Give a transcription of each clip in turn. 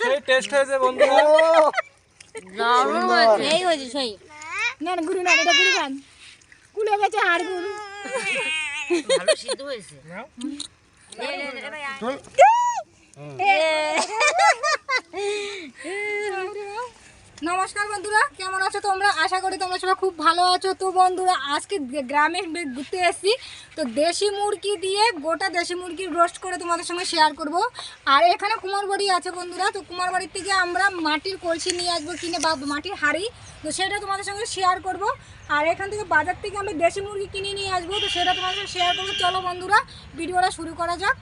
সেই টেস্ট হয়েছে বন্ধুরা। এই হয়েছে সেই না না গুরু না এটা গুরু গান কুলে গেছে হাড় গুরু ভালো সিদ্ধ হয়েছে নমস্কার বন্ধুরা, কেমন আছো তোমরা? আশা করি তোমরা সবাই খুব ভালো আছো। তো বন্ধুরা আজকে গ্রামে ঘুরতে এসেছি, তো দেশি মুরগি দিয়ে গোটা দেশি মুরগির রোস্ট করে তোমাদের সঙ্গে শেয়ার করব। আর এখানে কুমারবাড়ি আছে বন্ধুরা, তো কুমারবাড়ির থেকে আমরা মাটির কলসি নিয়ে আসবো কিনে বা মাটির হাঁড়ি, তো সেটা তোমাদের সঙ্গে শেয়ার করব। আর এখান থেকে বাজার থেকে আমরা দেশি মুরগি কিনে নিয়ে আসবো, তো সেটা তোমাদের সঙ্গে শেয়ার করবো। চলো বন্ধুরা ভিডিওটা শুরু করা যাক।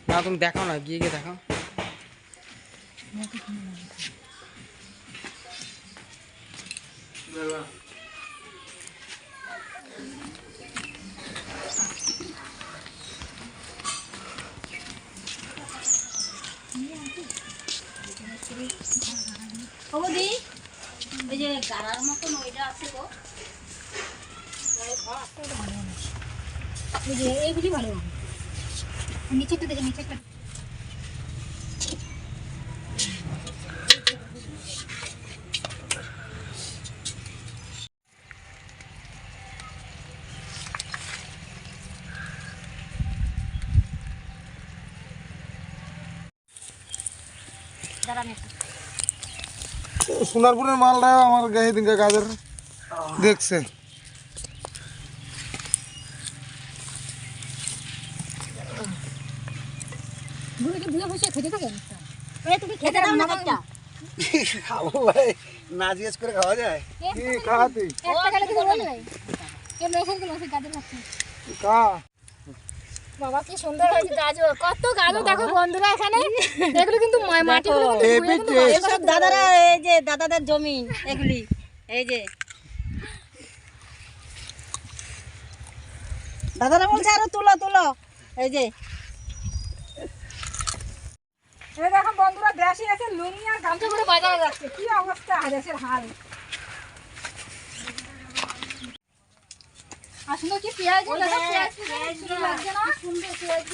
না তুমি দেখাও না, গিয়ে গিয়ে দেখাও। ওদি ওই যে গাড়ার মতন ওইটা আছে গো, ওই যে এইগুলি ভালো হবে। নিচেরটা দেখে নিচেরটা সোনারপুরের মালটা আমার গায়ে দিনকে কাজের দেখছে। তুমি খেতে দাও না একটা খাবো ভাই, না জিজ্ঞেস করে খাওয়া যায়? কি খাওয়াতে বাবা কি সুন্দর হয়েছে গাজর, কত গাজর দেখো বন্ধুরা এখানে। এগুলো কিন্তু মাটিগুলো এসব দাদারা, এই যে দাদাদের জমি এগুলি, এই যে দাদারা বলছে আরো তুলো তুলো, এই যে এই দেখো বন্ধুরা দেশে এসে লুঙ্গি আর গামছা করে বাজারে যাচ্ছে, কি অবস্থা দেশের হাল। আসলে কি পেঁয়াজ লাগছে না, সুন্দর পেঁয়াজ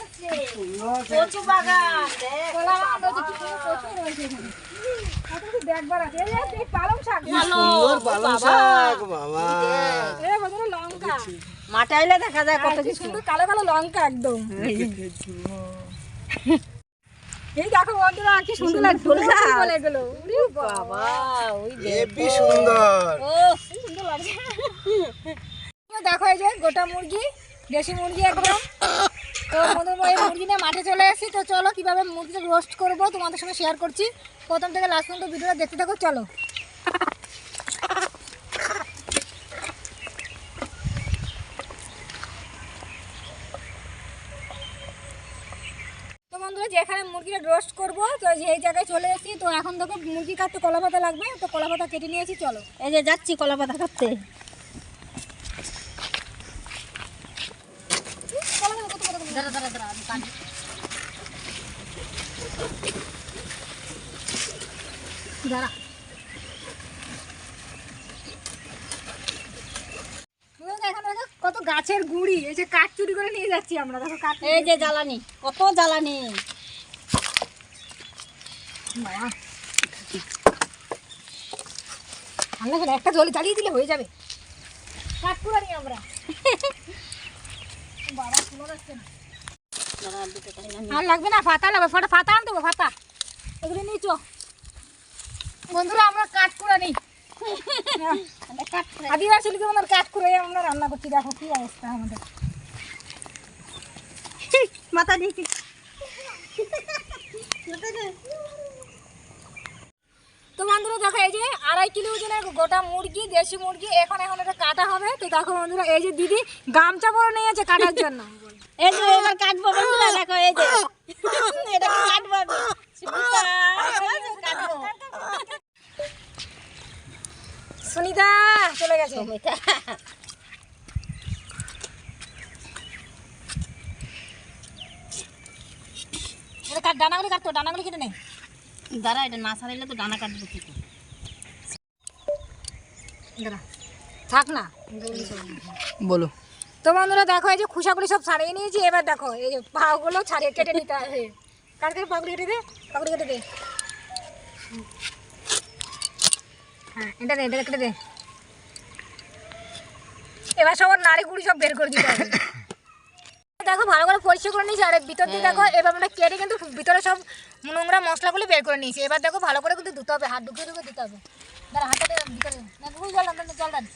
কচু বাগান কলা বাগান রয়েছে, কি সুন্দর কচু রয়েছে এখানে। কত কিছু দেখবার আছে। এই পালং শাক, সুন্দর পালং শাক বাবা। এই বন্ধুরা লঙ্কা, মাঠে আইলে দেখা যায় কত কি কিছু। সুন্দর কালো কালো লঙ্কা একদম। এই দেখো বন্ধুরা কি সুন্দর লাগছে বলে এগুলো, ওরে বাবা ওই হেবি সুন্দর। ও কি সুন্দর লাগছে। দেখো এই যে গোটা মুরগি, দেশি মুরগি একদম। তো বন্ধুরা এই মুরগি নিয়ে মাঠে চলে এসেছি, তো চলো কিভাবে মুরগিটা রোস্ট করবো তোমাদের সঙ্গে শেয়ার করছি। প্রথম থেকে লাস্ট পর্যন্ত ভিডিওটা দেখতে থাকো, চলো। তো বন্ধুরা যেখানে মুরগিটা রোস্ট করবো, তো এই জায়গায় চলে এসেছি। তো এখন দেখো মুরগি কাটতে কলা পাতা লাগবে, তো কলা পাতা কেটে নিয়েছি, চলো। এই যে যাচ্ছি কলা পাতা কাটতে। দাঁড়া দাঁড়া দাঁড়া আমি কাটি। দাঁড়া এখানে দেখো কত গাছের গুঁড়ি, এই যে কাঠ চুরি করে নিয়ে যাচ্ছি আমরা। দেখো কাঠ, এই যে জ্বালানি, কত জ্বালানি। ঠান্ডা করে একটা জল জ্বালিয়ে দিলে হয়ে যাবে। কাঠ কুড়ানি আমরা বাবা শুনো যাচ্ছে না, আর লাগবে না, পাতা লাগবে, ফটো পাতা আনতে হবে, পাতা এগুলো নিচ। বন্ধুরা আমরা কাঠ কুড়া নেই, আদিবাসী লিখে আমাদের কাঠ কুড়াই আমরা রান্না করছি। দেখো কি অবস্থা আমাদের, মাথা দিয়ে তো বন্ধুরা দেখো এই যে 2.5 কিলো ওজনের গোটা মুরগি, দেশি মুরগি। এখন এটা কাটা হবে। তো দেখো বন্ধুরা এই যে দিদি গামছা পরে নিয়েছে কাটার জন্য। এই যে এবার কাটবো বন্ধুরা, দেখো এই যে এটা কাটবো আমি। সুনিতা চলে গেছে। এটা কাট, ডানাগুলো কাটতো, ডানাগুলো কেটে নে। দাঁড়া, এটা না ছাড়াইলে তো ডানা কাটবো কি করে। থাক না বলো। তো বন্ধুরা দেখো এই যে খুসাগুলি সব ছাড়িয়ে নিয়েছি, এবার দেখো এই যে পাগুলো ছাড়িয়ে কেটে নিতে হবে। কাটকে পাগুলি কেটে দে, পাগুলি কেটে দে। হ্যাঁ এটা দে, এটা কেটে দে। এবার সব নাড়ি গুড়ি সব বের করে দিতে হবে। দেখো ভালো করে পরিষ্কার করে নিয়েছি, আর ভিতর দিয়ে দেখো এবার আমরা কেটে কিন্তু ভিতরে সব নোংরা মশলাগুলি বের করে নিয়েছি। এবার দেখো ভালো করে কিন্তু ধুতে হবে, হাত ঢুকিয়ে ঢুকিয়ে দিতে হবে। দাঁড়া হাতটা ভিতরে না, জল ডান জল ডান।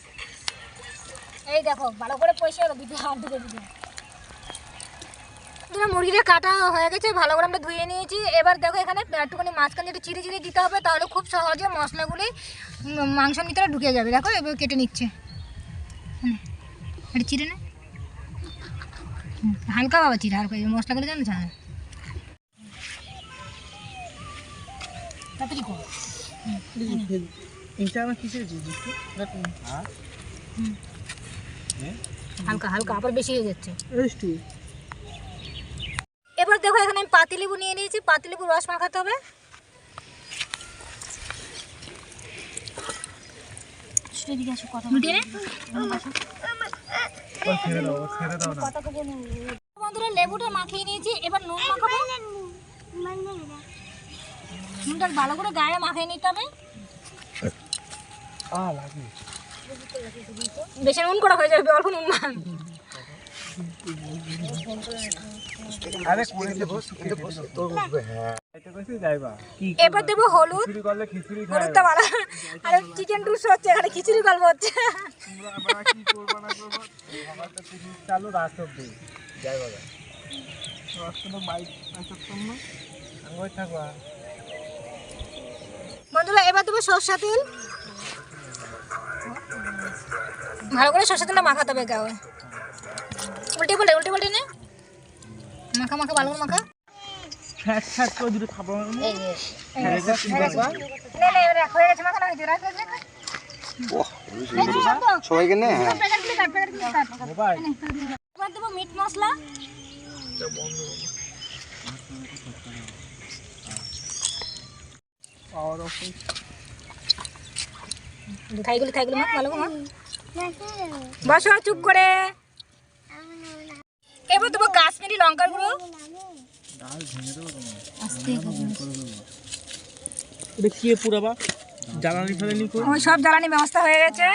এই দেখো ভালো করে পরিষ্কার ভিতরে হাত ঢুকে দিতে। মুরগিটা কাটা হয়ে গেছে, ভালো করে আমরা ধুয়ে নিয়েছি। এবার দেখো এখানে একটুখানি মাঝখানে একটু চিড়ে চিড়ে দিতে হবে, তাহলে খুব সহজে মশলাগুলি মাংসের ভিতরে ঢুকে যাবে। দেখো এবার কেটে নিচ্ছে, এটা চিড়ে না হালকা বাবা, চিড়ে হালকা মশলাগুলো জানো ছাড়া তাড়াতাড়ি কর। এটা আমার কিসের জিনিস? হালকা হালকা আবার বেশি হয়ে যাচ্ছে। এবার দেখো এখানে আমি পাতিলেবু নিয়ে নিয়েছি, পাতিলেবু রস মাখাতে হবে। বন্ধুরা লেবুটা মাখিয়ে নিয়েছি, এবার নুন মাখাবো। নুনটা ভালো করে গায়ে মাখিয়ে নিতে হবে। বেশি নুন করা হয়ে যাবে, অল্প নুন মাখ। আরে করে দে বস, কিন্তু বস তোর হ্যাঁ এটা কইছি যাইবা কি এবার দেবো হলুদ। খিচুড়ি করলে খিচুড়ি খায়। হলুদটা ভালো, আরে চিকেন রুস হচ্ছে, এখানে খিচুড়ি গল্প হচ্ছে। তোমরা আমরা কি করব না করব, আমার তো টিভি চালু রাখব দে যাইবা যা রাস্তাটা বাইক আসতাম না আঙ্গুই থাকবা। বন্ধুরা এবার দেবো সরষা তেল, ভালো করে সরষা তেলটা মাখাতে হবে গায়ে। উল্টে পাল্টে নে, মাখা মাখা ভালো করে মাখা। ফ্যাট ফ্যাট করে দিলে খাবো না। নে এবার হয়ে গেছে, মাখানো হয়েছে। রাখ সবাইকে নে মোবাইল। এবার দেবো মিট মশলা, খাইগুলো মাখ ভালো মাখ। বসো চুপ করে। এবার দেবো কাশ্মীরি লঙ্কার গুঁড়ো। কি পুরাবা জ্বালানি ফেলেনি? ওই সব জ্বালানি ব্যবস্থা হয়ে গেছে,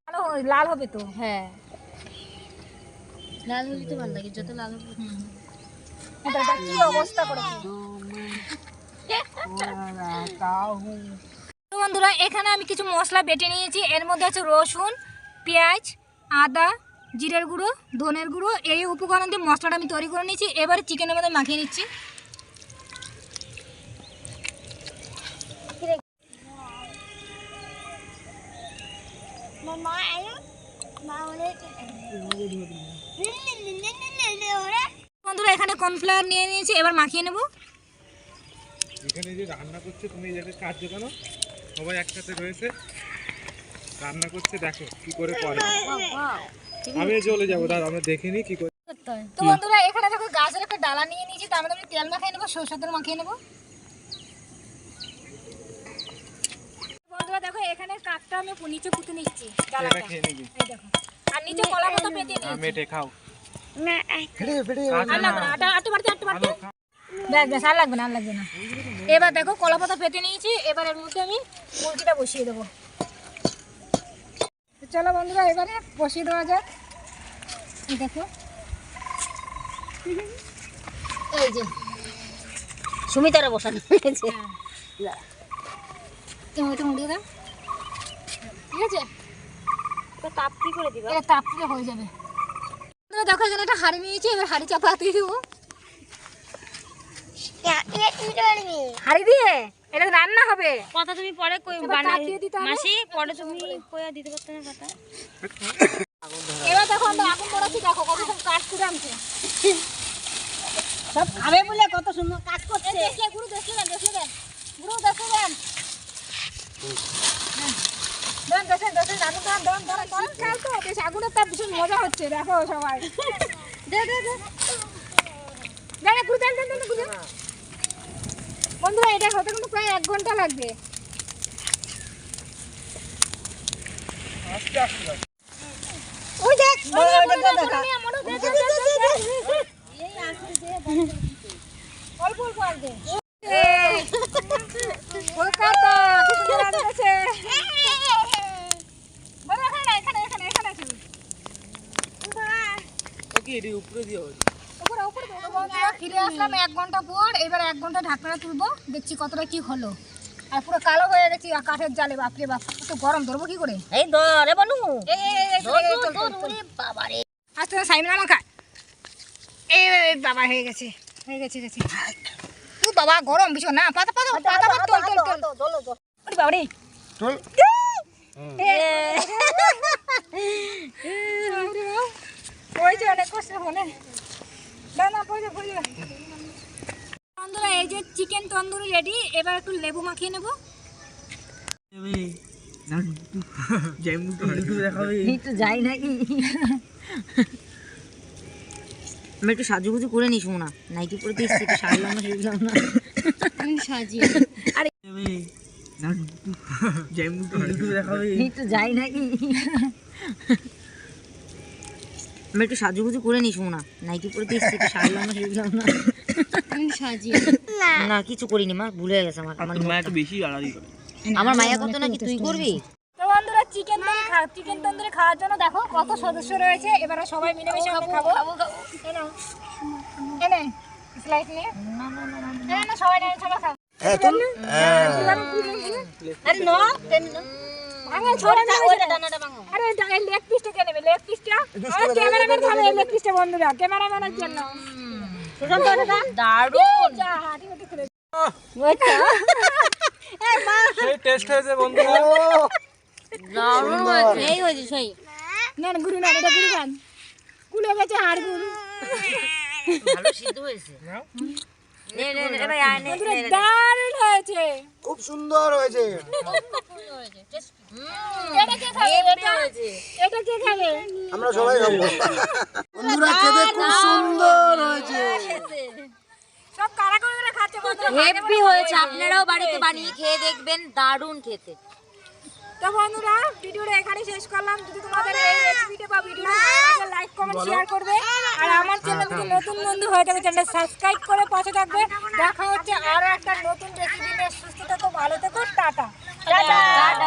ভালো লাল হবে তো। হ্যাঁ লাল হলে তো ভালো লাগে, যত লাল হবে। এটা কি অবস্থা করেছে। তো বন্ধুরা এখানে আমি কিছু মশলা বেটে নিয়েছি, এর মধ্যে আছে রসুন, পেঁয়াজ, আদা, জিরের গুঁড়ো, ধনের গুঁড়ো। এই উপকরণ দিয়ে মশলাটা আমি তৈরি করে নিয়েছি। এবারে চিকেনের মধ্যে মাখিয়ে নিচ্ছি। বন্ধুরা এখানে কর্নফ্লাওয়ার নিয়ে নিয়েছি, এবার মাখিয়ে নেব। এখানে যে রান্না করছে তুমি এই জায়গায় কাজ জানো, সবাই একসাথে রয়েছে রান্না করছে, দেখো কি করে করে। আমি চলে যাবো, দাদা আমরা দেখিনি কি করে। তো বন্ধুরা এখানে দেখো গাছের একটা ডালা নিয়ে নিয়েছি, তার মধ্যে আমি তেল মাখিয়ে নেবো, সরষের তেল মাখিয়ে নেবো। বন্ধুরা দেখো এখানে কাঠটা আমি নিচে পুঁতে নিচ্ছি ডালাটা, খেয়ে নিবি। এই দেখো। আর নিচে কলা পাতা পেতে নিয়েছি। মেটে খাও। আর লাগবে না, আটে বাড়তে ব্যাস আর লাগবে না। এবার দেখো কলা পাতা পেতে নিয়েছি, এবার এর মধ্যে আমি মুরগিটা বসিয়ে দেবো। চলো বন্ধুরা এবারে বসিয়ে দেওয়া যাক। এই দেখো এই যে সুমিতারা বসানো হয়েছে। তুমি তো মুড়িয়ে দাও, ঠিক আছে? তো তাপ কি করে দিবা? এটা তাপ দিলে হয়ে যাবে। বন্ধুরা দেখো এখানে একটা হাঁড়ি নিয়েছি, এবার হাঁড়ি চাপা দিয়ে দেবো। হাঁড়ি দিয়ে এটা রান্না হবে। কথা তুমি পরে কই বানিয়ে দিতে হবে। মাসি পরে তুমি কইয়া দিতে পারতে না কথা। এবার দেখো আমরা আগুন পড়াচ্ছি, দেখো কত সব কাঠ কুড়ে আনছে। সব খাবে বলে কত সুন্দর কাজ করছে। দেখলে গুরু দেখলে দেন গুরু দেখলে দেন। আগুন খেয়াল তো, বেশ আগুনের তাপ ভীষণ মজা হচ্ছে, দেখো সবাই। গুরু দেন। বন্ধুরা এটা হতে কিন্তু প্রায় 1 ঘন্টা লাগবে। অল্প অল্প আসবে কলকাতা কি সুন্দর আছে বলো এখানে এখানে এখানে এখানে আছে ওকে এর উপরে দিয়ে হবে উপরে উপরে বন্ধুরা ফিরে আসলাম 1 ঘন্টা পর। এবার 1 ঘন্টা ঢাকনা তুলবো, দেখছি কতটা কি হলো। আর পুরো কালো হয়ে গেছি কাঠের জালে, বাপরে বাপ তো গরম, ধরবো কি করে? এই ধরে বনু আস্তে সাইমন আমাকে এই বাবা হয়ে গেছে হয়ে গেছে গেছে তুই বাবা গরম ভীষণ না, পাতা পাতা পাতা পাতা তোল তোল তোল ওরে বাবা রে চল ওই যে অনেক কষ্ট মনে না না পড়ে পড়ে বন্ধুরা এই যে চিকেন তন্দুরি রেডি। এবার একটু লেবু মাখিয়ে নেব। এই তো যাই নাকি আমি একটু সাজুগুজু করে নিস না, নাইটি পরে দিচ্ছি একটু সাজলাম না সেজলাম না আমি সাজি আরে এই তো যাই নাকি আমি একটু সাজুগুজু করে নিস না, নাইটি পরে দিচ্ছি একটু সাজলাম না সেজলাম না আমি সাজি না কিছু করিনি মা, ভুলে গেছে আমার মা একটু বেশি আড়াড়ি করে। আমার মায়া কত নাকি তুই করবি? তো বন্ধুরা চিকেন তন্দুরি খাওয়ার জন্য দেখো কত সদস্য রয়েছে। এবারে সবাই মিলেমিশে আমরা খাবো। এনে স্লাইস নিয়ে না না সবাই নিয়ে চলো খাও। আরে নো ভাঙা ছোড়া না ওইটা ডানাটা ভাঙো। আরে এই লেগ পিসটা কে নেবে? লেগ পিসটা আর ক্যামেরাম্যান খাবে এই লেগ পিসটা বন্ধুরা, ক্যামেরাম্যানের জন্য সুশান্ত এটা দারুণ যা হাঁটি হাঁটি করে ওইটা এই মা সেই টেস্ট হয়েছে বন্ধুরা। দারুণ হয়েছে, এই হয়েছে সেই না না গুরু না, এটা গুরু গান কুলে গেছে হাড় গুরু ভালো সিদ্ধ হয়েছে। নে নে নে ভাই আয় নে বন্ধুরা দারুণ হয়েছে, খুব সুন্দর হয়েছে এটা কে খাবে? এটা কে খাবে? আমরা সবাই খাবো বন্ধুরা খেতে খুব সুন্দর হয়েছে সব কারা করে খাচ্ছে বন্ধুরা। হেভি হয়েছে, আপনারাও বাড়িতে বানিয়ে খেয়ে দেখবেন, দারুণ খেতে। তো বন্ধুরা ভিডিওটা এখানে শেষ করলাম। যদি তোমাদের এই রেসিপিটা বা ভিডিওটা ভালো লাগে লাইক কমেন্ট শেয়ার করবে। আর আমার চ্যানেল যদি নতুন বন্ধু হয়ে থাকে চ্যানেলটা সাবস্ক্রাইব করে পাশে থাকবে। দেখা হচ্ছে আরো একটা নতুন রেসিপি নিয়ে। সুস্থ থেকো, ভালো থেকো, টাটা টাটা।